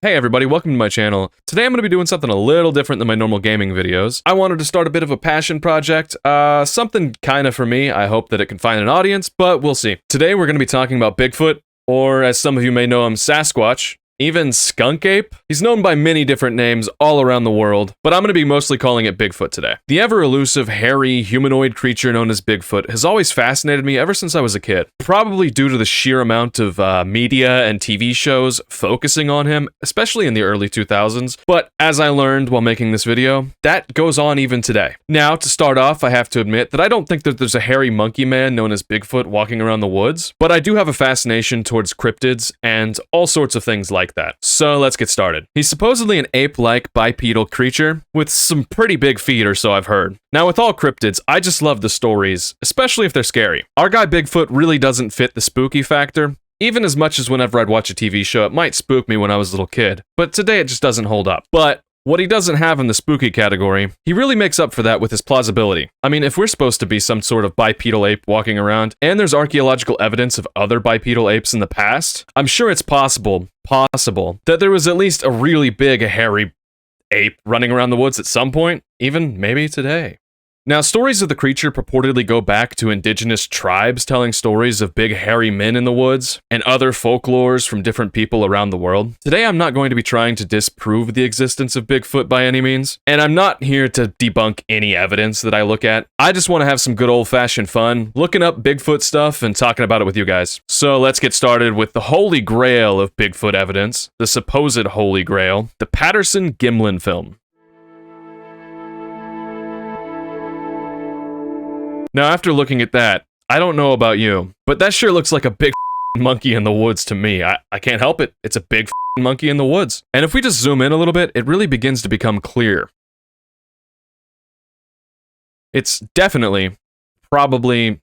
Hey everybody, welcome to my channel. Today I'm going to be doing something a little different than my normal gaming videos. I wanted to start a bit of a passion project, something kind of for me. I hope that it can find an audience, but we'll see. Today we're going to be talking about Bigfoot, or as some of you may know him, Sasquatch. Even skunk ape? He's known by many different names all around the world, but I'm going to be mostly calling it Bigfoot today. The ever-elusive, hairy, humanoid creature known as Bigfoot has always fascinated me ever since I was a kid, probably due to the sheer amount of media and TV shows focusing on him, especially in the early 2000s, but as I learned while making this video, that goes on even today. Now, to start off, I have to admit that I don't think that there's a hairy monkey man known as Bigfoot walking around the woods, but I do have a fascination towards cryptids and all sorts of things like that. So let's get started. He's supposedly an ape-like bipedal creature with some pretty big feet, or so I've heard. Now with all cryptids, I just love the stories, especially if they're scary. Our guy Bigfoot really doesn't fit the spooky factor, even as much as whenever I'd watch a TV show, it might spook me when I was a little kid, but today it just doesn't hold up. But what he doesn't have in the spooky category, he really makes up for that with his plausibility. I mean, if we're supposed to be some sort of bipedal ape walking around, and there's archaeological evidence of other bipedal apes in the past, I'm sure it's possible that there was at least a really big hairy ape running around the woods at some point, even maybe today. Now, stories of the creature purportedly go back to indigenous tribes telling stories of big hairy men in the woods, and other folklores from different people around the world. Today, I'm not going to be trying to disprove the existence of Bigfoot by any means, and I'm not here to debunk any evidence that I look at. I just want to have some good old-fashioned fun, looking up Bigfoot stuff and talking about it with you guys. So let's get started with the holy grail of Bigfoot evidence, the supposed holy grail, the Patterson-Gimlin film. Now, after looking at that, I don't know about you, but that sure looks like a big monkey in the woods to me. I can't help it. It's a big monkey in the woods. And if we just zoom in a little bit, it really begins to become clear. It's definitely, probably,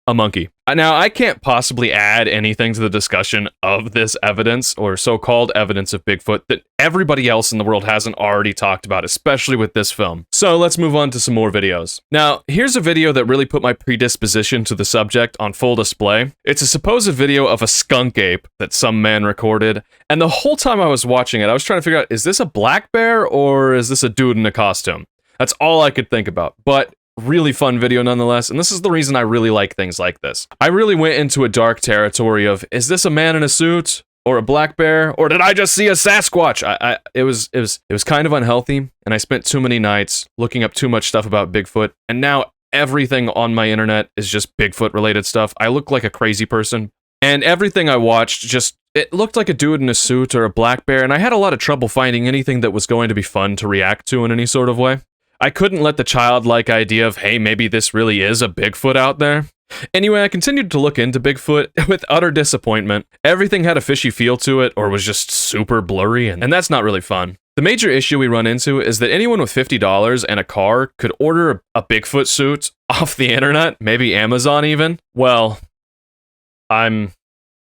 a monkey. Now, I can't possibly add anything to the discussion of this evidence, or so-called evidence of Bigfoot, that everybody else in the world hasn't already talked about, especially with this film. So let's move on to some more videos. Now, here's a video that really put my predisposition to the subject on full display. It's a supposed video of a skunk ape that some man recorded, and the whole time I was watching it, I was trying to figure out, is this a black bear, or is this a dude in a costume? That's all I could think about, but really fun video nonetheless, and this is the reason I really like things like this. I really went into a dark territory of, is this a man in a suit, or a black bear, or did I just see a Sasquatch? It was kind of unhealthy, and I spent too many nights looking up too much stuff about Bigfoot, and now everything on my internet is just Bigfoot related stuff. I look like a crazy person, and everything I watched it looked like a dude in a suit or a black bear, and I had a lot of trouble finding anything that was going to be fun to react to in any sort of way. I couldn't let the childlike idea of, hey, maybe this really is a Bigfoot out there. Anyway, I continued to look into Bigfoot with utter disappointment. Everything had a fishy feel to it, or was just super blurry, and that's not really fun. The major issue we run into is that anyone with $50 and a car could order a Bigfoot suit off the internet, maybe Amazon even. Well, I'm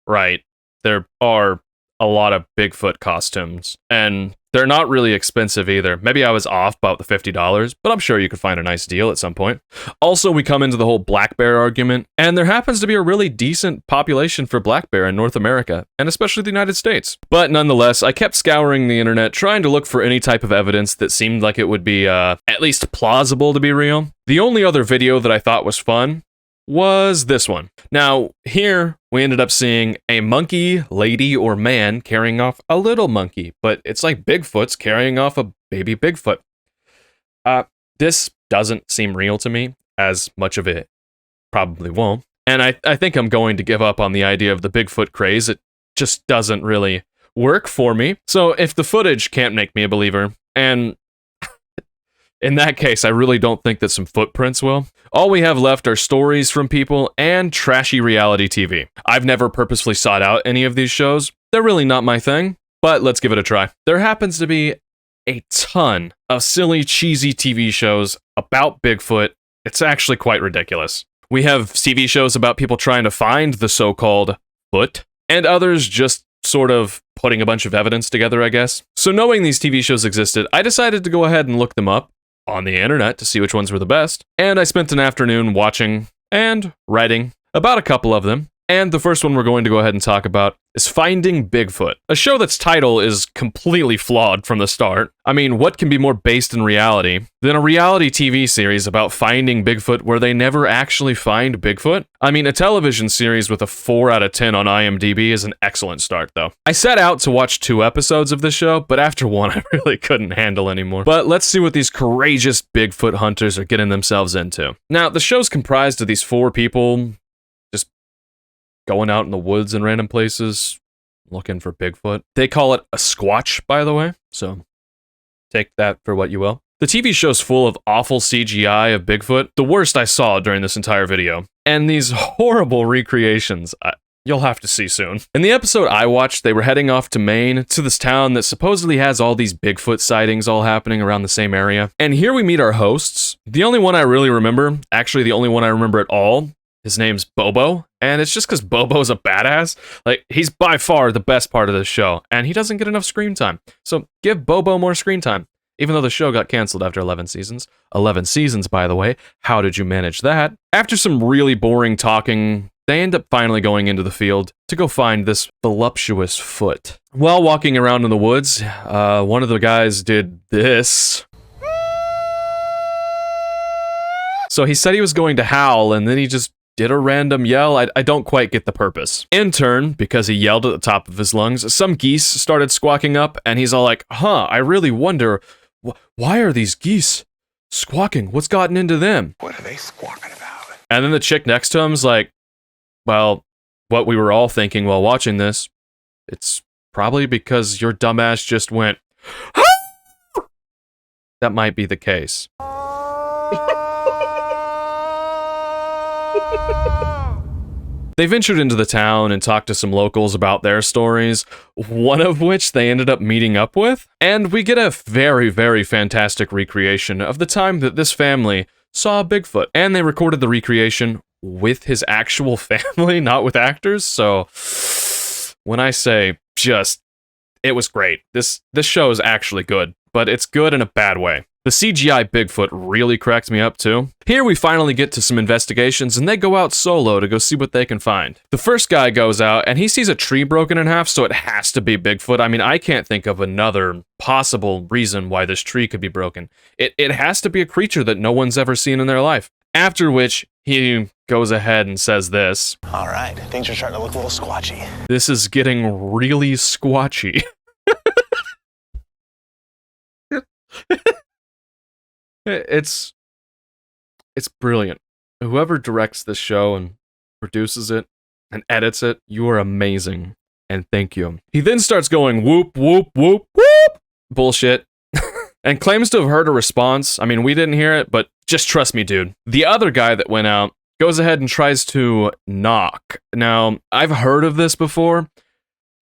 right. There are a lot of Bigfoot costumes, and they're not really expensive either. Maybe I was off about the $50, but I'm sure you could find a nice deal at some point. Also, we come into the whole black bear argument, and there happens to be a really decent population for black bear in North America, and especially the United States. But nonetheless, I kept scouring the internet, trying to look for any type of evidence that seemed like it would be, at least plausible to be real. The only other video that I thought was fun was this one. Now, here, we ended up seeing a monkey, lady, or man carrying off a little monkey, but it's like Bigfoot's carrying off a baby Bigfoot. This doesn't seem real to me, as much of it probably won't, and I think I'm going to give up on the idea of the Bigfoot craze. It just doesn't really work for me. So if the footage can't make me a believer, and in that case, I really don't think that some footprints will. All we have left are stories from people and trashy reality TV. I've never purposefully sought out any of these shows. They're really not my thing, but let's give it a try. There happens to be a ton of silly, cheesy TV shows about Bigfoot. It's actually quite ridiculous. We have TV shows about people trying to find the so-called foot, and others just sort of putting a bunch of evidence together, I guess. So knowing these TV shows existed, I decided to go ahead and look them up on the internet to see which ones were the best, and I spent an afternoon watching and writing about a couple of them, And the first one we're going to go ahead and talk about is Finding Bigfoot, a show that's title is completely flawed from the start. I mean, what can be more based in reality than a reality TV series about finding Bigfoot where they never actually find Bigfoot? I mean, a television series with a 4 out of 10 on IMDb is an excellent start, though. I set out to watch 2 episodes of this show, but after one, I really couldn't handle anymore. But let's see what these courageous Bigfoot hunters are getting themselves into. Now, the show's comprised of these 4 people just going out in the woods in random places, looking for Bigfoot. They call it a Squatch, by the way, so take that for what you will. The TV show's full of awful CGI of Bigfoot, the worst I saw during this entire video, and these horrible recreations you'll have to see soon. In the episode I watched, they were heading off to Maine, to this town that supposedly has all these Bigfoot sightings all happening around the same area. And here we meet our hosts. The only one I really remember, actually the only one I remember at all, his name's Bobo, and it's just because Bobo's a badass. Like, he's by far the best part of this show, and he doesn't get enough screen time. So give Bobo more screen time, even though the show got canceled after 11 seasons. 11 seasons, by the way. How did you manage that? After some really boring talking, they end up finally going into the field to go find this voluptuous foot. While walking around in the woods, one of the guys did this. So he said he was going to howl, and then he just did a random yell. I don't quite get the purpose. In turn, because he yelled at the top of his lungs, some geese started squawking up, and he's all like, I really wonder, why are these geese squawking? What's gotten into them? What are they squawking about? And then the chick next to him's like, well, what we were all thinking while watching this, it's probably because your dumbass just went, ah! That might be the case. They ventured into the town and talked to some locals about their stories, one of which they ended up meeting up with, and we get a very, very fantastic recreation of the time that this family saw Bigfoot, and they recorded the recreation with his actual family, not with actors, so when I say it was great. This show is actually good, but it's good in a bad way. The CGI Bigfoot really cracked me up too. Here we finally get to some investigations, and they go out solo to go see what they can find. The first guy goes out and he sees a tree broken in half, so it has to be Bigfoot. I mean, I can't think of another possible reason why this tree could be broken. It has to be a creature that no one's ever seen in their life. After which, he goes ahead and says this. All right, things are starting to look a little squatchy. This is getting really squatchy. It's brilliant. Whoever directs this show and produces it and edits it, you are amazing, and thank you. He then starts going whoop, whoop, whoop, whoop, bullshit, and claims to have heard a response. I mean, we didn't hear it, but just trust me, dude. The other guy that went out goes ahead and tries to knock. Now, I've heard of this before.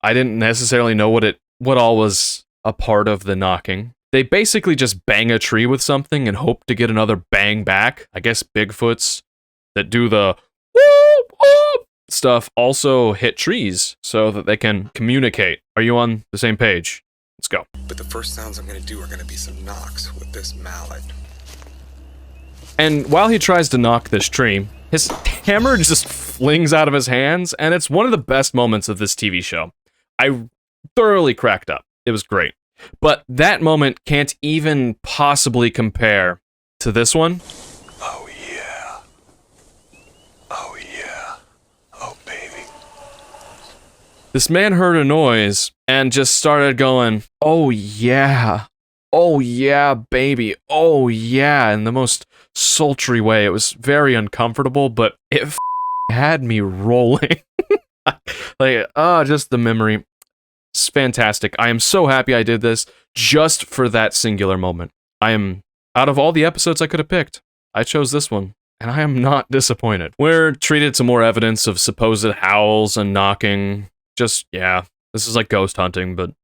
I didn't necessarily know what all was a part of the knocking. They basically just bang a tree with something and hope to get another bang back. I guess Bigfoots that do the whoop, whoop stuff also hit trees so that they can communicate. Are you on the same page? Let's go. But the first sounds I'm gonna do are gonna be some knocks with this mallet. And while he tries to knock this tree, his hammer just flings out of his hands, and it's one of the best moments of this TV show. I thoroughly cracked up. It was great. But that moment can't even possibly compare to this one. Oh yeah. Oh yeah. Oh baby. This man heard a noise and just started going, oh yeah. Oh yeah, baby. Oh yeah, in the most sultry way. It was very uncomfortable, but it had me rolling. Just the memory. It's fantastic. I am so happy I did this just for that singular moment. Out of all the episodes I could have picked, I chose this one, and I am not disappointed. We're treated to more evidence of supposed howls and knocking. This is like ghost hunting, but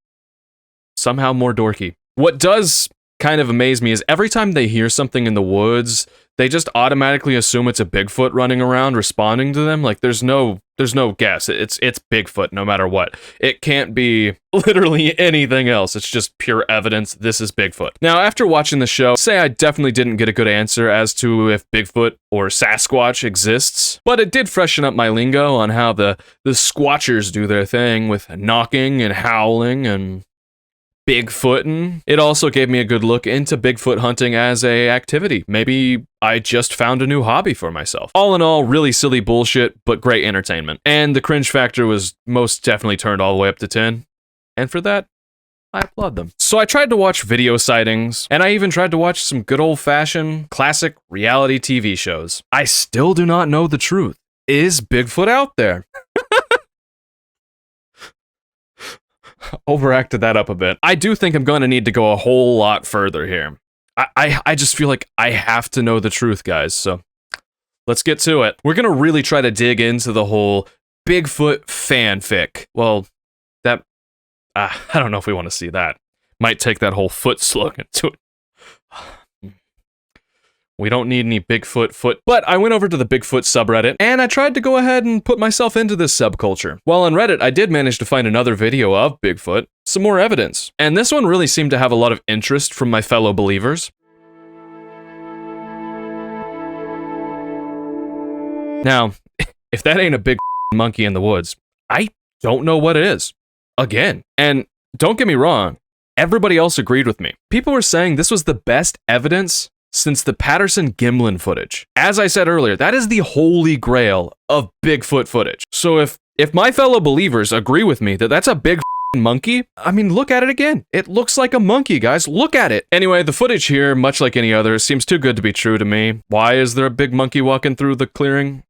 somehow more dorky. What does kind of amazed me is every time they hear something in the woods, they just automatically assume it's a Bigfoot running around responding to them. Like there's no guess. It's Bigfoot no matter what. It can't be literally anything else. It's just pure evidence this is Bigfoot. Now, after watching the show, say I definitely didn't get a good answer as to if Bigfoot or Sasquatch exists, but it did freshen up my lingo on how the Squatchers do their thing with knocking and howling and Bigfootin'. It also gave me a good look into Bigfoot hunting as a activity. Maybe I just found a new hobby for myself. All in all, really silly bullshit, but great entertainment. And the cringe factor was most definitely turned all the way up to 10. And for that, I applaud them. So I tried to watch video sightings, and I even tried to watch some good old-fashioned, classic reality TV shows. I still do not know the truth. Is Bigfoot out there? Overacted that up a bit. I do think I'm going to need to go a whole lot further here. I just feel like I have to know the truth, guys, so let's get to it. We're going to really try to dig into the whole Bigfoot fanfic. Well, that... I don't know if we want to see that. Might take that whole foot slogan to it. We don't need any Bigfoot foot. But I went over to the Bigfoot subreddit, and I tried to go ahead and put myself into this subculture. While on Reddit, I did manage to find another video of Bigfoot, some more evidence. And this one really seemed to have a lot of interest from my fellow believers. Now, if that ain't a big monkey in the woods, I don't know what it is. Again. And don't get me wrong, everybody else agreed with me. People were saying this was the best evidence since the Patterson-Gimlin footage. As I said earlier, that is the holy grail of Bigfoot footage. So if my fellow believers agree with me that that's a big monkey, I mean, look at it again. It looks like a monkey, guys. Look at it. Anyway, the footage here, much like any other, seems too good to be true to me. Why is there a big monkey walking through the clearing?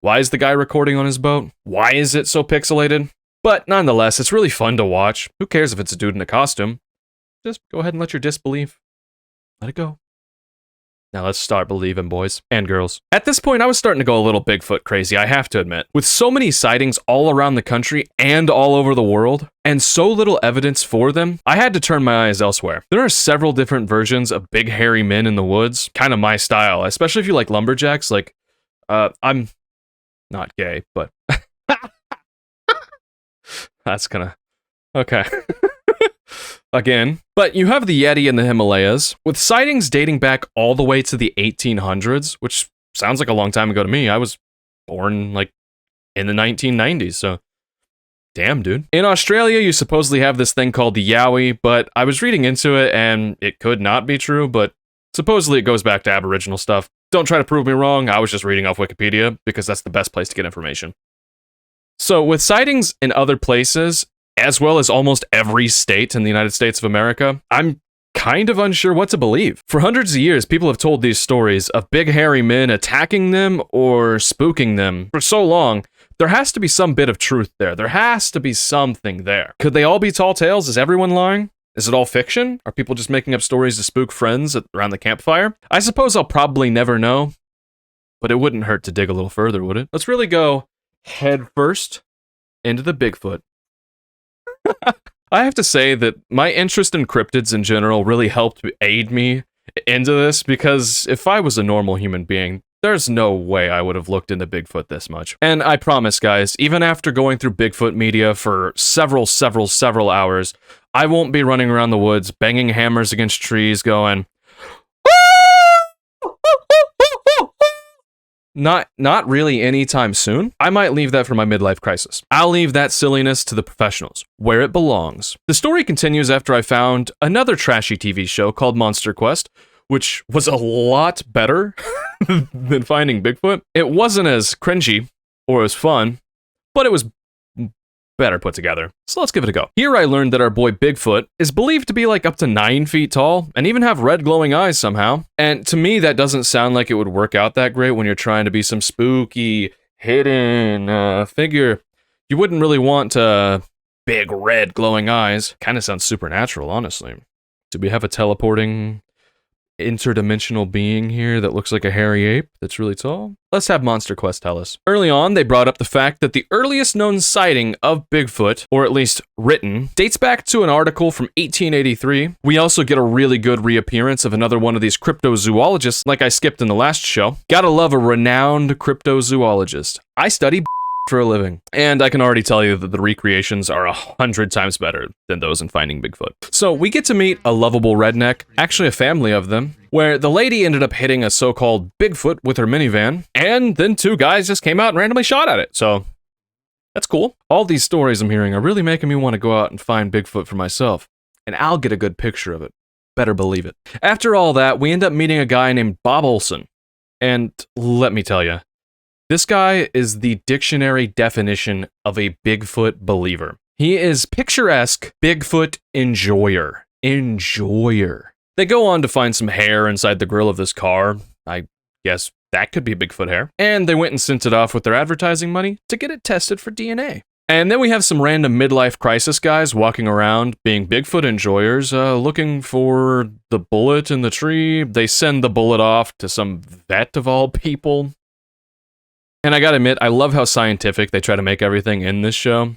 Why is the guy recording on his boat? Why is it so pixelated? But nonetheless, it's really fun to watch. Who cares if it's a dude in a costume? Just go ahead and let your disbelief. Let it go. Now let's start believing, boys and girls. At this point, I was starting to go a little Bigfoot crazy, I have to admit. With so many sightings all around the country and all over the world, and so little evidence for them, I had to turn my eyes elsewhere. There are several different versions of big hairy men in the woods, kind of my style, especially if you like lumberjacks. Like, I'm not gay, but that's kinda... okay. Again. But you have the Yeti in the Himalayas, with sightings dating back all the way to the 1800s, which sounds like a long time ago to me. I was born, like, in the 1990s, so... damn, dude. In Australia, you supposedly have this thing called the Yowie, but I was reading into it, and it could not be true, but supposedly it goes back to Aboriginal stuff. Don't try to prove me wrong, I was just reading off Wikipedia, because that's the best place to get information. So, with sightings in other places, as well as almost every state in the United States of America, I'm kind of unsure what to believe. For hundreds of years, people have told these stories of big hairy men attacking them or spooking them for so long. There has to be some bit of truth there. There has to be something there. Could they all be tall tales? Is everyone lying? Is it all fiction? Are people just making up stories to spook friends around the campfire? I suppose I'll probably never know, but it wouldn't hurt to dig a little further, would it? Let's really go head first into the Bigfoot. I have to say that my interest in cryptids in general really helped aid me into this, because if I was a normal human being, there's no way I would have looked into Bigfoot this much. And I promise, guys, even after going through Bigfoot media for several hours, I won't be running around the woods, banging hammers against trees, going, Not really anytime soon. I might leave that for my midlife crisis. I'll leave that silliness to the professionals, where it belongs. The story continues after I found another trashy TV show called Monster Quest, which was a lot better than finding Bigfoot. It wasn't as cringy or as fun, but it was better put together. So let's give it a go. Here I learned that our boy Bigfoot is believed to be like up to 9 feet tall and even have red glowing eyes somehow. And to me, that doesn't sound like it would work out that great when you're trying to be some spooky, hidden figure. You wouldn't really want big red glowing eyes. Kind of sounds supernatural, honestly. Do we have a teleporting interdimensional being here that looks like a hairy ape that's really tall? Let's have Monster Quest tell us. Early on, they brought up the fact that the earliest known sighting of Bigfoot, or at least written, dates back to an article from 1883. We also get a really good reappearance of another one of these cryptozoologists, like I skipped in the last show. Gotta love a renowned cryptozoologist. I study for a living, and I can already tell you that the recreations are 100 times better than those in Finding Bigfoot. So we get to meet a lovable redneck, actually a family of them, where the lady ended up hitting a so-called Bigfoot with her minivan, and then two guys just came out and randomly shot at it, so that's cool. All these stories I'm hearing are really making me want to go out and find Bigfoot for myself, and I'll get a good picture of it. Better believe it. After all that, we end up meeting a guy named Bob Olson, and let me tell you, this guy is the dictionary definition of a Bigfoot believer. He is picturesque Bigfoot enjoyer. They go on to find some hair inside the grill of this car. I guess that could be Bigfoot hair. And they went and sent it off with their advertising money to get it tested for DNA. And then we have some random midlife crisis guys walking around being Bigfoot enjoyers, looking for the bullet in the tree. They send the bullet off to some vet of all people. And I gotta admit, I love how scientific they try to make everything in this show.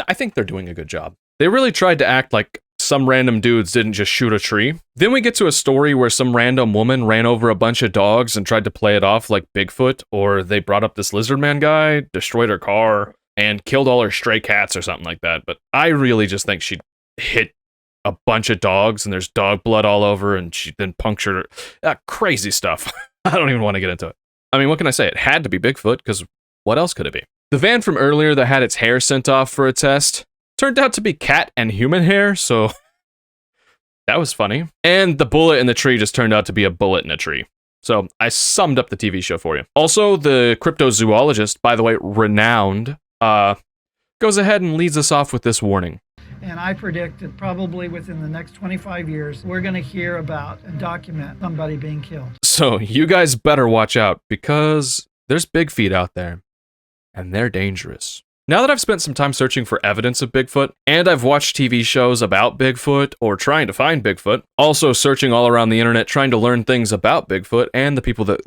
I think they're doing a good job. They really tried to act like some random dudes didn't just shoot a tree. Then we get to a story where some random woman ran over a bunch of dogs and tried to play it off like Bigfoot, or they brought up this lizard man guy, destroyed her car, and killed all her stray cats or something like that. But I really just think she hit a bunch of dogs and there's dog blood all over and she then punctured her. Crazy stuff. I don't even want to get into it. I mean, what can I say? It had to be Bigfoot, because what else could it be? The van from earlier that had its hair sent off for a test turned out to be cat and human hair, so that was funny. And the bullet in the tree just turned out to be a bullet in a tree. So I summed up the TV show for you. Also, the cryptozoologist, by the way, renowned, goes ahead and leads us off with this warning. And I predict that probably within the next 25 years, we're going to hear about and document somebody being killed. So you guys better watch out, because there's big feet out there, and they're dangerous. Now that I've spent some time searching for evidence of Bigfoot, and I've watched TV shows about Bigfoot or trying to find Bigfoot, also searching all around the internet trying to learn things about Bigfoot and the people that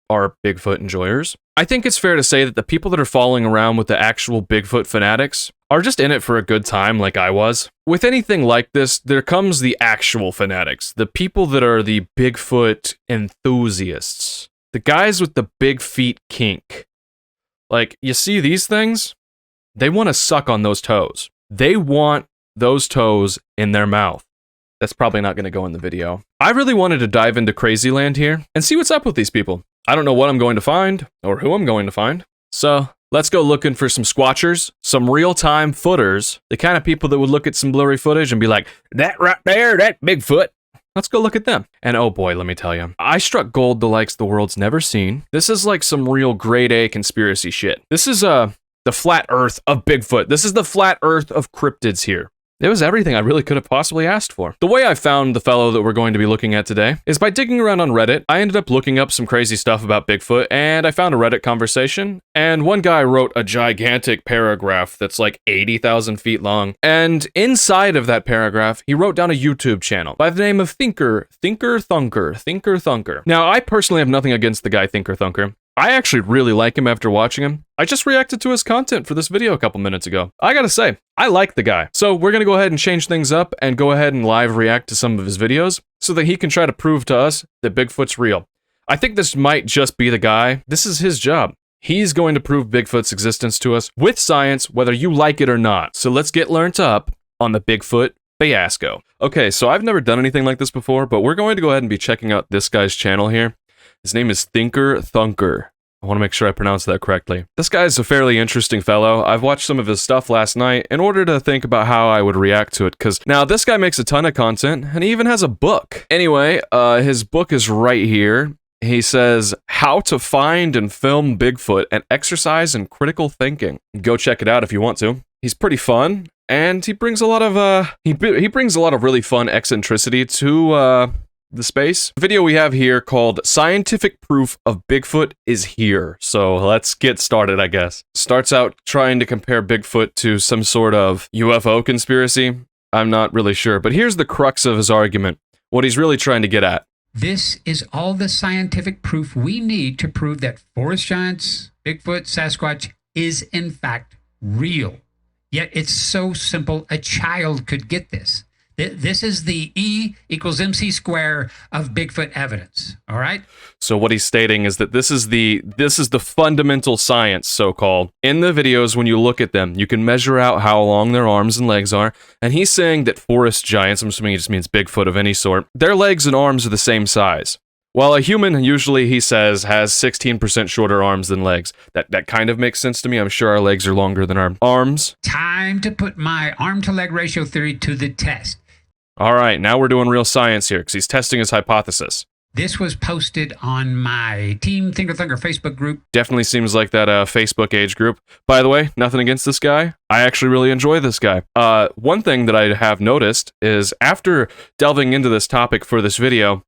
are Bigfoot enjoyers, I think it's fair to say that the people that are following around with the actual Bigfoot fanatics are just in it for a good time like I was. With anything like this, there comes the actual fanatics, the people that are the Bigfoot enthusiasts, the guys with the big feet kink. Like, you see these things? They want to suck on those toes. They want those toes in their mouth. That's probably not going to go in the video. I really wanted to dive into Crazy Land here and see what's up with these people. I don't know what I'm going to find or who I'm going to find. So let's go looking for some squatchers, some real-time footers, the kind of people that would look at some blurry footage and be like, that right there, that Bigfoot. Let's go look at them. And oh boy, let me tell you, I struck gold the likes the world's never seen. This is like some real grade A conspiracy shit. This is the flat earth of Bigfoot. This is the flat earth of cryptids here. It was everything I really could have possibly asked for. The way I found the fellow that we're going to be looking at today is by digging around on Reddit. I ended up looking up some crazy stuff about Bigfoot, and I found a Reddit conversation, and one guy wrote a gigantic paragraph that's like 80,000 feet long, and inside of that paragraph, he wrote down a YouTube channel by the name of Thinker Thunker. Now, I personally have nothing against the guy Thinker Thunker. I actually really like him after watching him. I just reacted to his content for this video a couple minutes ago. I gotta say, I like the guy. So we're gonna go ahead and change things up and go ahead and live react to some of his videos so that he can try to prove to us that Bigfoot's real. I think this might just be the guy. This is his job. He's going to prove Bigfoot's existence to us with science, whether you like it or not. So let's get learned up on the Bigfoot fiasco. Okay, so I've never done anything like this before, but we're going to go ahead and be checking out this guy's channel here. His name is Thinker Thunker. I want to make sure I pronounce that correctly. This guy is a fairly interesting fellow. I've watched some of his stuff last night in order to think about how I would react to it, because now this guy makes a ton of content, and he even has a book. Anyway, his book is right here. He says, How to Find and Film Bigfoot, an Exercise in Critical Thinking. Go check it out if you want to. He's pretty fun, and he brings a lot of, he brings a lot of really fun eccentricity to, the space. The video we have here called Scientific Proof of Bigfoot is Here. So let's get started, I guess. Starts out trying to compare Bigfoot to some sort of UFO conspiracy. I'm not really sure, but here's the crux of his argument. What he's really trying to get at. This is all the scientific proof we need to prove that forest giants, Bigfoot, Sasquatch is in fact real. Yet it's so simple, a child could get this. This is the E equals MC square of Bigfoot evidence. All right. So what he's stating is that this is the fundamental science, so-called. In the videos, when you look at them, you can measure out how long their arms and legs are. And he's saying that forest giants, I'm assuming he just means Bigfoot of any sort, their legs and arms are the same size. While a human usually, he says, has 16% shorter arms than legs. That kind of makes sense to me. I'm sure our legs are longer than our arms. Time to put my arm to leg ratio theory to the test. All right, now we're doing real science here because he's testing his hypothesis. This was posted on my Team Thinker Thunker Facebook group. Definitely seems like that Facebook age group. By the way, nothing against this guy. I actually really enjoy this guy. One thing that I have noticed is after delving into this topic for this video,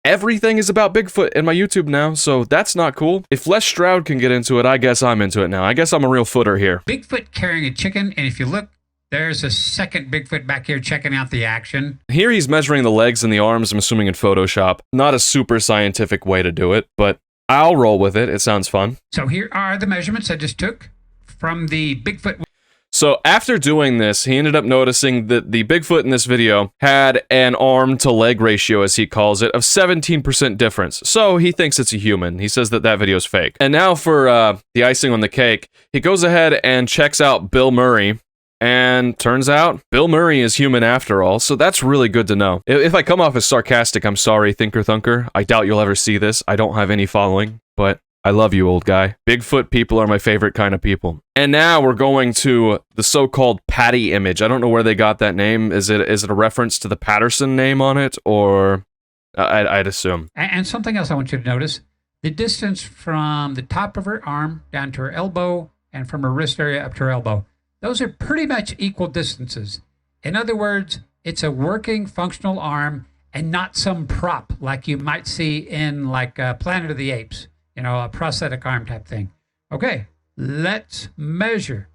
everything is about Bigfoot in my YouTube now, so that's not cool. If Les Stroud can get into it, I guess I'm into it now. I guess I'm a real footer here. Bigfoot carrying a chicken, and if you look, there's a second Bigfoot back here checking out the action. Here he's measuring the legs and the arms, I'm assuming in Photoshop. Not a super scientific way to do it, but I'll roll with it. It sounds fun. So here are the measurements I just took from the Bigfoot. So after doing this, he ended up noticing that the Bigfoot in this video had an arm to leg ratio, as he calls it, of 17% difference. So he thinks it's a human. He says that that video is fake. And now for the icing on the cake, he goes ahead and checks out Bill Murray. And turns out, Bill Murray is human after all, so that's really good to know. If I come off as sarcastic, I'm sorry, Thinker Thunker. I doubt you'll ever see this. I don't have any following, but I love you, old guy. Bigfoot people are my favorite kind of people. And now we're going to the so-called Patty image. I don't know where they got that name. Is it a reference to the Patterson name on it, or I'd assume. And something else I want you to notice, the distance from the top of her arm down to her elbow and from her wrist area up to her elbow. Those are pretty much equal distances. In other words, it's a working, functional arm and not some prop like you might see in like Planet of the Apes, you know, a prosthetic arm type thing. Okay, let's measure.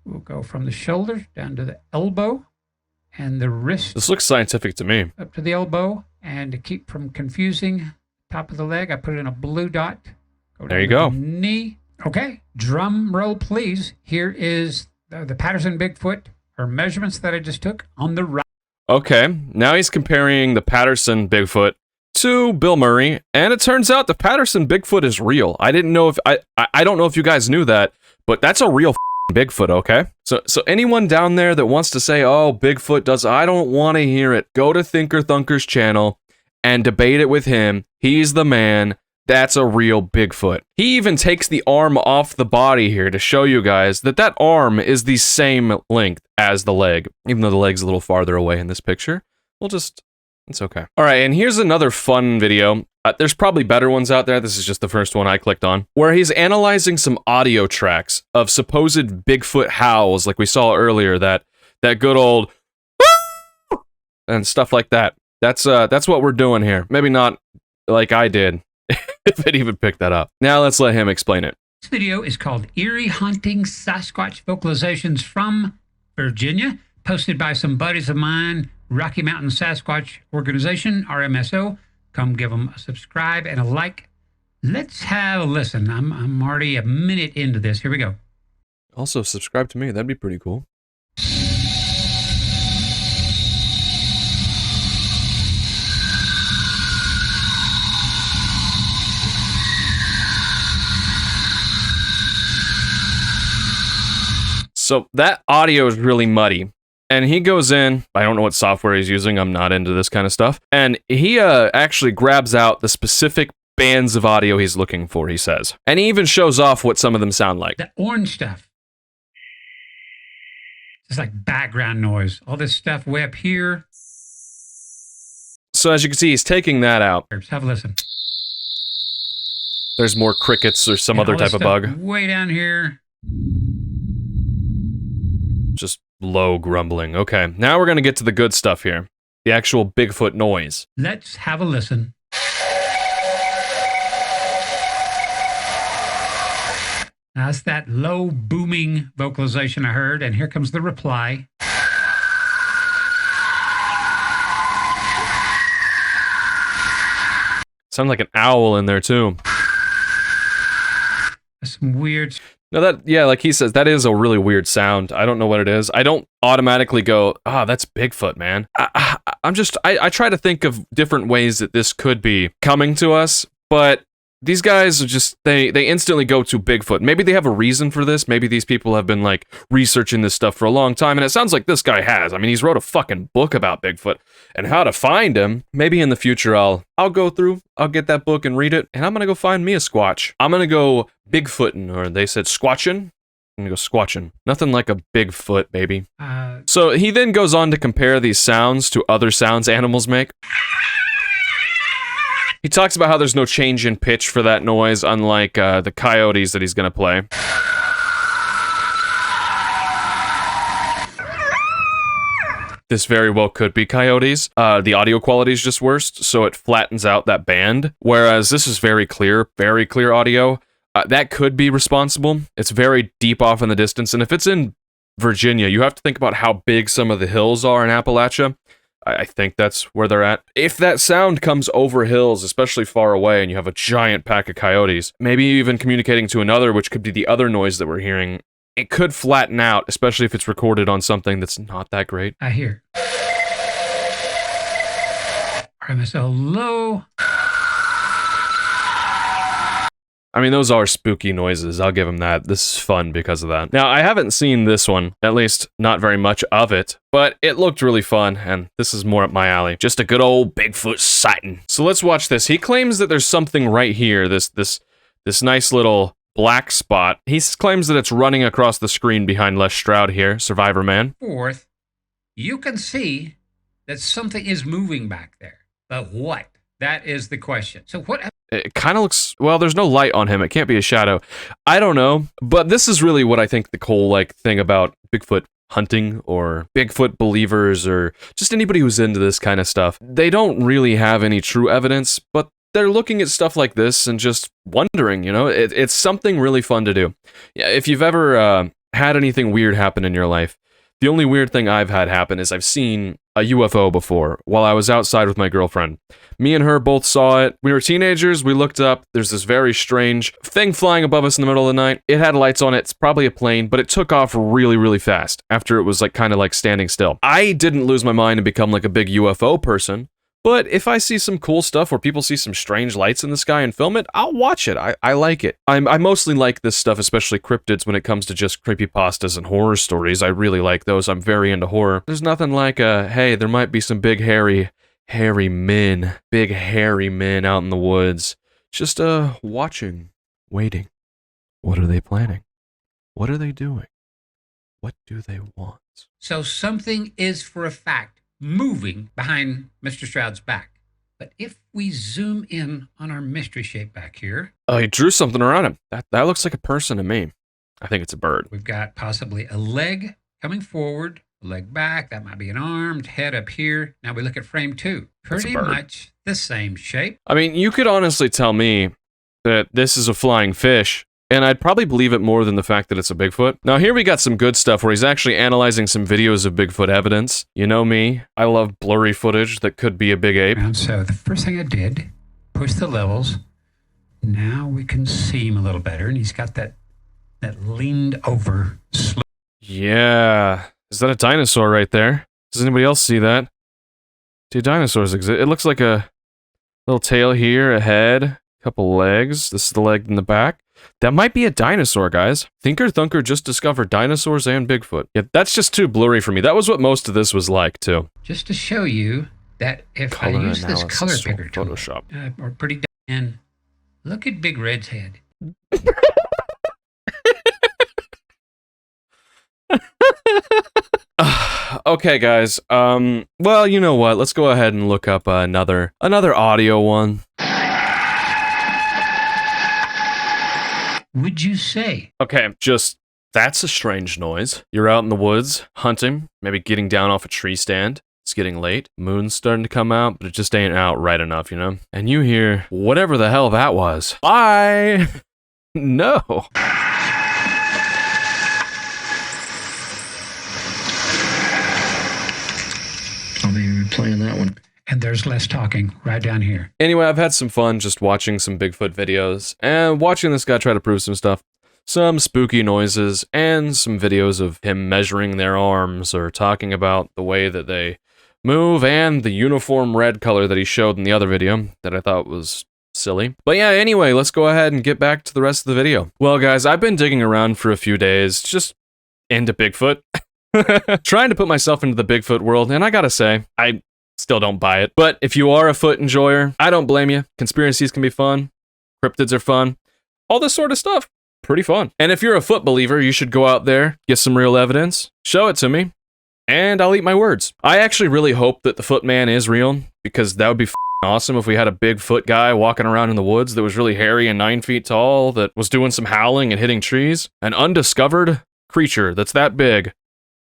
We'll go from the shoulder down to the elbow and the wrist. This looks scientific to me. Up to the elbow. And to keep from confusing top of the leg, I put in a blue dot. There you go. The knee. Okay, drum roll, please. Here is the Patterson Bigfoot, her measurements that I just took on the right. Okay, now he's comparing the Patterson Bigfoot to Bill Murray, and it turns out the Patterson Bigfoot is real. I didn't know if I don't know if you guys knew that, but that's a real Bigfoot, okay? So anyone down there that wants to say, "Oh, Bigfoot does," I don't want to hear it. Go to Thinker Thunker's channel and debate it with him. He's the man. That's a real Bigfoot. He even takes the arm off the body here to show you guys that that arm is the same length as the leg, even though the leg's a little farther away in this picture. It's okay. All right, and here's another fun video. There's probably better ones out there. This is just the first one I clicked on, where he's analyzing some audio tracks of supposed Bigfoot howls, like we saw earlier, that good old and stuff like that. That's what we're doing here. Maybe not like I did. If it even picked that up. Now let's let him explain it. This video is called Eerie Haunting Sasquatch Vocalizations from Virginia, posted by some buddies of mine, Rocky Mountain Sasquatch Organization, RMSO. Come give them a subscribe and a like. Let's have a listen. I'm already a minute into this. Here we go. Also, subscribe to me. That'd be pretty cool. So that audio is really muddy. And he goes in, I don't know what software he's using, I'm not into this kind of stuff. And he actually grabs out the specific bands of audio he's looking for, he says. And he even shows off what some of them sound like. The orange stuff. It's like background noise. All this stuff way up here. So as you can see, he's taking that out. Let's have a listen. There's more crickets or some other type of bug. Way down here. Just low grumbling. Okay, now we're going to get to the good stuff here. The actual Bigfoot noise. Let's have a listen. That's that low booming vocalization I heard, and here comes the reply. Sounded like an owl in there too. That's some weird. No, like he says, that is a really weird sound. I don't know what it is. I don't automatically go, that's Bigfoot, man. I try to think of different ways that this could be coming to us, but these guys are just, they instantly go to Bigfoot. Maybe they have a reason for this. Maybe these people have been like researching this stuff for a long time, and it sounds like this guy has. I mean, he's wrote a fucking book about Bigfoot and how to find him. Maybe in the future I'll go through, I'll get that book and read it, and I'm gonna go find me a Squatch. I'm gonna go Bigfootin', or they said squatchin'. I'm gonna go squatchin'. Nothing like a Bigfoot, baby. So he then goes on to compare these sounds to other sounds animals make. He talks about how there's no change in pitch for that noise, unlike the coyotes that he's gonna play. This very well could be coyotes. The audio quality is just worse, so it flattens out that band. Whereas this is very clear audio. That could be responsible. It's very deep off in the distance, and if it's in Virginia, you have to think about how big some of the hills are in Appalachia. I think that's where they're at. If that sound comes over hills, especially far away, and you have a giant pack of coyotes, maybe even communicating to another, which could be the other noise that we're hearing, it could flatten out, especially if it's recorded on something that's not that great. I hear. RMSO low. I mean, those are spooky noises. I'll give him that. This is fun because of that. Now, I haven't seen this one, at least not very much of it, but it looked really fun, and this is more up my alley. Just a good old Bigfoot sighting. So let's watch this. He claims that there's something right here, this nice little black spot. He claims that it's running across the screen behind Les Stroud here, Survivor Man. Fourth, you can see that something is moving back there. But what? That is the question. So what? It kind of looks, well, there's no light on him. It can't be a shadow. I don't know, but this is really what I think the whole thing about Bigfoot hunting or Bigfoot believers or just anybody who's into this kind of stuff. They don't really have any true evidence, but they're looking at stuff like this and just wondering, it's something really fun to do. Yeah, if you've ever had anything weird happen in your life, the only weird thing I've had happen is I've seen a UFO before while I was outside with my girlfriend. Me and her both saw it. We were teenagers. We looked up. There's this very strange thing flying above us in the middle of the night. It had lights on it. It's probably a plane, but it took off really, really fast after it was kind of standing still. I didn't lose my mind and become a big UFO person. But if I see some cool stuff where people see some strange lights in the sky and film it, I'll watch it. I like it. I mostly like this stuff, especially cryptids, when it comes to just creepypastas and horror stories. I really like those. I'm very into horror. There's nothing like hey, there might be some big hairy men out in the woods. Just watching, waiting. What are they planning? What are they doing? What do they want? So something is for a fact moving behind Mr. Stroud's back. But if we zoom in on our mystery shape back here. Oh, he drew something around him. That looks like a person to me. I think it's a bird. We've got possibly a leg coming forward, a leg back. That might be an arm, head up here. Now we look at frame 2. Pretty much the same shape. I mean, you could honestly tell me that this is a flying fish, and I'd probably believe it more than the fact that it's a Bigfoot. Now here we got some good stuff where he's actually analyzing some videos of Bigfoot evidence. You know me, I love blurry footage that could be a big ape. And so the first thing I did, push the levels. Now we can see him a little better, and he's got that leaned over slope. Yeah, is that a dinosaur right there? Does anybody else see that? Do dinosaurs exist? It looks like a little tail here, a head, a couple legs. This is the leg in the back. That might be a dinosaur, guys. Thinker Thunker just discovered dinosaurs and Bigfoot. Yeah, that's just too blurry for me. That was what most of this was like, too. Just to show you that if I use this color picker tool, Photoshop. or pretty and look at Big Red's head. Okay, guys. Well, you know what? Let's go ahead and look up another audio one. Would you say? Okay, that's a strange noise. You're out in the woods, hunting, maybe getting down off a tree stand. It's getting late, moon's starting to come out, but it just ain't out right enough, And you hear whatever the hell that was. Bye! No. I'll be replaying that one. and there's less talking right down here. Anyway, I've had some fun just watching some Bigfoot videos and watching this guy try to prove some stuff. Some spooky noises and some videos of him measuring their arms or talking about the way that they move and the uniform red color that he showed in the other video that I thought was silly. But yeah, anyway, let's go ahead and get back to the rest of the video. Well, guys, I've been digging around for a few days, just into Bigfoot. Trying to put myself into the Bigfoot world, and I gotta say, I still don't buy it. But if you are a foot enjoyer, I don't blame you. Conspiracies can be fun. Cryptids are fun. All this sort of stuff, pretty fun. And if you're a foot believer, you should go out there, get some real evidence, show it to me, and I'll eat my words. I actually really hope that the Footman is real, because that would be awesome if we had a Bigfoot guy walking around in the woods that was really hairy and 9 feet tall, that was doing some howling and hitting trees. An undiscovered creature that's that big,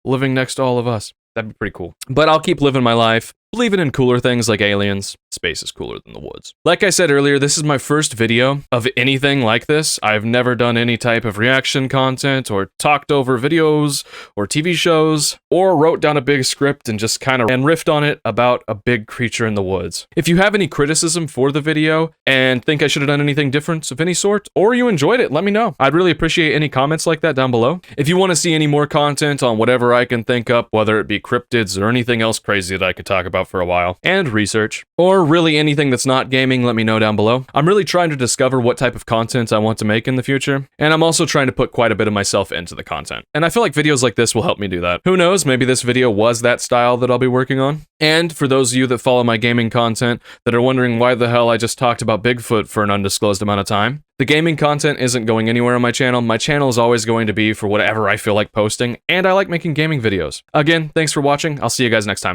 living next to all of us. That'd be pretty cool. But I'll keep living my life, believing in cooler things like aliens. Space is cooler than the woods. Like I said earlier, this is my first video of anything like this. I've never done any type of reaction content or talked over videos or TV shows or wrote down a big script and just kind of riffed on it about a big creature in the woods. If you have any criticism for the video and think I should have done anything different of any sort, or you enjoyed it, let me know. I'd really appreciate any comments like that down below. If you want to see any more content on whatever I can think up, whether it be cryptids or anything else crazy that I could talk about for a while, and research, or really anything that's not gaming, let me know down below. I'm really trying to discover what type of content I want to make in the future, and I'm also trying to put quite a bit of myself into the content. And I feel like videos like this will help me do that. Who knows, maybe this video was that style that I'll be working on. And for those of you that follow my gaming content that are wondering why the hell I just talked about Bigfoot for an undisclosed amount of time, the gaming content isn't going anywhere on my channel. My channel is always going to be for whatever I feel like posting, and I like making gaming videos. Again, thanks for watching. I'll see you guys next time.